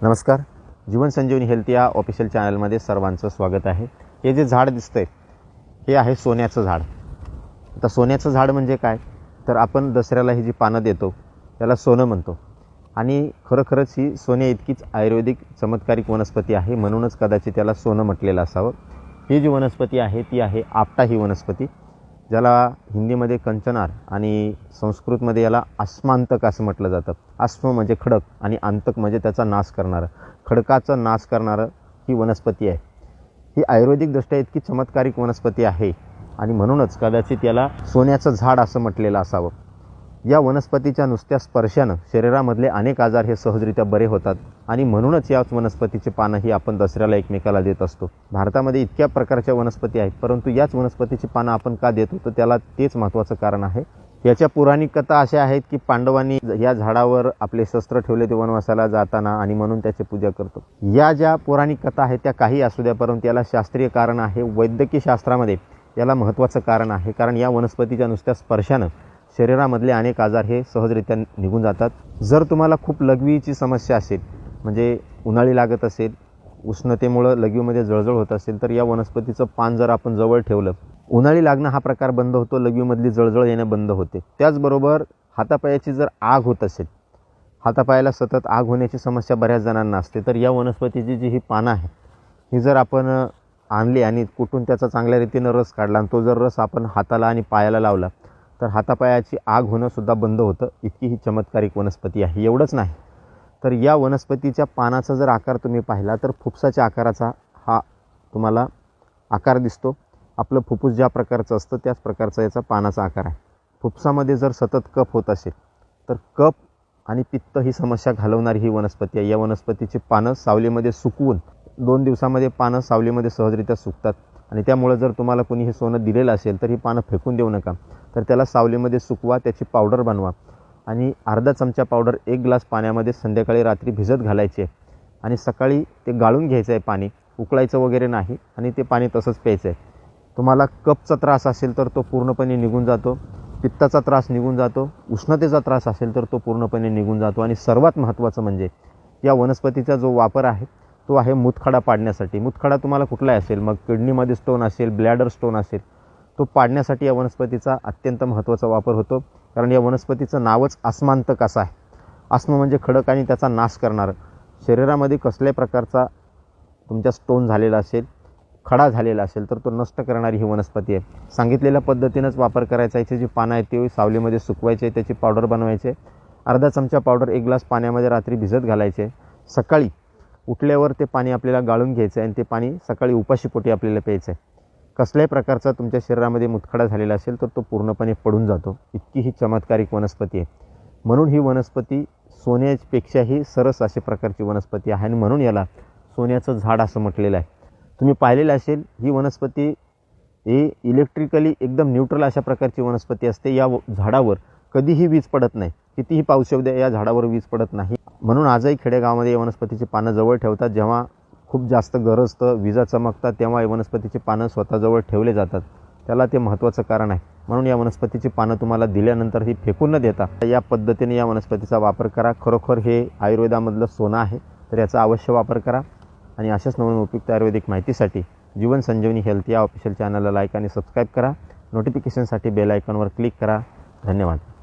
नमस्कार. जीवन संजीवनी हेल्थ या ऑफिशियल चॅनलमध्ये सर्वांचं स्वागत आहे. हे जे झाड दिसतंय हे आहे सोन्याचं झाड. आता सोन्याचं झाड म्हणजे काय, तर आपण दसऱ्याला ही जी पानं देतो त्याला सोनं म्हणतो आणि खरोखरच ही सोन्या इतकीच आयुर्वेदिक चमत्कारिक वनस्पती आहे, म्हणूनच कदाचित त्याला सोनं म्हटलेलं असावं. ही जी वनस्पती आहे ती आहे आपटा ही वनस्पती, ज्याला हिंदीमध्ये कंचनार आणि संस्कृतमध्ये याला अस्मांतक असं म्हटलं जातं. अस्म म्हणजे खडक आणि अंतक म्हणजे त्याचा नाश करणारं, खडकाचा नाश करणारं ही वनस्पती आहे. ही आयुर्वेदिकदृष्ट्या इतकी चमत्कारिक वनस्पती आहे आणि म्हणूनच कदाचित याला सोन्याचं झाड असं म्हटलेलं असावं. या वनस्पतीच्या नुसत्या स्पर्शानं शरीरामधले अनेक आजार हे सहजरित्या बरे होतात आणि म्हणूनच याच वनस्पतीची पानं ही आपण दसऱ्याला एकमेकाला देत असतो. भारतामध्ये इतक्या प्रकारच्या वनस्पती आहेत, परंतु याच वनस्पतीची पानं आपण का देतो, तर त्याला तेच महत्त्वाचं कारण आहे. याच्या पौराणिक कथा अशा आहेत की पांडवांनी या झाडावर आपले शस्त्र ठेवले ते वनवासाला जाताना आणि म्हणून त्याची पूजा करतो. या ज्या पौराणिक कथा आहेत त्या काही असू द्या, परंतु याला शास्त्रीय कारण आहे. वैद्यकीय शास्त्रामध्ये याला महत्त्वाचं कारण आहे, कारण या वनस्पतीच्या नुसत्या स्पर्शानं शरीरामधले अनेक आजार हे सहजरित्या निघून जातात. जर तुम्हाला खूप लघवीची समस्या असेल, म्हणजे उन्हाळी लागत असेल, उष्णतेमुळं लघवीमध्ये जळजळ होत असेल, तर या वनस्पतीचं पान जर आपण जवळ ठेवलं, उन्हाळी लागणं हा प्रकार बंद होतो, लघवीमधली जळजळ येणं बंद होते. त्याचबरोबर हातापायाची जर आग होत असेल, हातापायाला सतत आग होण्याची समस्या बऱ्याच जणांना असते, तर या वनस्पतीची जी ही पानं आहे ही जर आपण आणली आणि कुटून त्याचा चांगल्या रीतीनं रस काढला आणि तो जर रस आपण हाताला आणि पायाला लावला तर हातापायाची आग होणंसुद्धा बंद होतं. इतकी ही चमत्कारिक वनस्पती आहे. एवढंच नाही, तर या वनस्पतीच्या पानाचा जर आकार तुम्ही पाहिला तर फुफ्साच्या आकाराचा हा तुम्हाला आकार दिसतो. आपलं फुफ्फुस ज्या प्रकारचं असतं त्याच प्रकारचा याचा पानाचा आकार आहे. फुफ्फुसामध्ये जर सतत कफ होत असेल तर कफ आणि पित्त ही समस्या घालवणारी ही वनस्पती आहे. या वनस्पतीची पानं सावलीमध्ये सुकवून 2 दिवसामध्ये पानं सावलीमध्ये सहजरित्या सुकतात आणि त्यामुळे जर तुम्हाला कोणी हे सोनं दिलेलं असेल तर ही पानं फेकून देऊ नका, तर त्याला सावलीमध्ये सुकवा, त्याची पावडर बनवा आणि अर्धा चमचा पावडर 1 ग्लास पाण्यामध्ये संध्याकाळी रात्री भिजत घालायचे आणि सकाळी ते गाळून घ्यायचं आहे. पाणी उकळायचं वगैरे नाही आणि ते पाणी तसंच प्यायचं आहे. तुम्हाला कफचा त्रास असेल तर तो पूर्णपणे निघून जातो, पित्ताचा त्रास निघून जातो, उष्णतेचा त्रास असेल तर तो पूर्णपणे निघून जातो आणि सर्वात महत्त्वाचं म्हणजे या वनस्पतीचा जो वापर आहे तो आहे मूतखडा पाडण्यासाठी. मूतखडा तुम्हाला कुठलाही असेल, मग किडनीमध्ये स्टोन असेल, ब्लॅडर स्टोन असेल, तो पाडण्यासाठी या वनस्पतीचा अत्यंत महत्त्वाचा वापर होतो. कारण या वनस्पतीचं नावच अस्मांतक असं आहे. अस्म म्हणजे खडक आणि त्याचा नाश करणारं. शरीरामध्ये कसल्याही प्रकारचा तुमच्या स्टोन झालेला असेल, खडा झालेला असेल तर तो नष्ट करणारी ही वनस्पती आहे. सांगितलेल्या पद्धतीनंच वापर करायचा. याची जी पानं आहेत ती सावलीमध्ये सुकवायचे, त्याची पावडर बनवायचे. अर्धा चमचा पावडर 1 ग्लास पाण्यामध्ये रात्री भिजत घालायचे. सकाळी उठल्यावर ते पाणी आपल्याला गाळून घ्यायचं आहे आणि ते पाणी सकाळी उपाशीपोटी आपल्याला प्यायचं आहे. कसल्याही प्रकारचा तुमच्या शरीरामध्ये मुतखडा झालेला असेल तर तो पूर्णपणे पडून जातो. इतकी ही चमत्कारिक वनस्पती आहे. म्हणून ही वनस्पती सोन्यापेक्षाही सरस अशा प्रकारची वनस्पती आहे आणि म्हणून याला सोन्याचं झाड असं म्हटलेलं आहे. तुम्ही पाहिलेलं असेल ही वनस्पती ही इलेक्ट्रिकली एकदम न्यूट्रल अशा प्रकारची वनस्पती असते. या झाडावर कधीही वीज पडत नाही, कितीही पाऊस येऊ द्या या झाडावर वीज पडत नाही. म्हणून आजही खेडेगावामध्ये या वनस्पतीची पानं जवळ ठेवतात. जेव्हा खूप जास्त गरजतं, विजा चमकतात, तेव्हा या वनस्पतीची पानं स्वतःजवळ ठेवले जातात. त्याला ते महत्त्वाचं कारण आहे. म्हणून या वनस्पतीची पानं तुम्हाला दिल्यानंतर ही फेकून न देता या पद्धतीने या वनस्पतीचा वापर करा. खरोखर हे आयुर्वेदामधलं सोनं आहे, तर याचा अवश्य वापर करा. आणि अशाच नवीन उपयुक्त आयुर्वेदिक माहितीसाठी जीवन संजीवनी हेल्थ या ऑफिशियल चॅनलला लाईक आणि सबस्क्राईब करा. नोटिफिकेशनसाठी बेल आयकॉनवर क्लिक करा. धन्यवाद.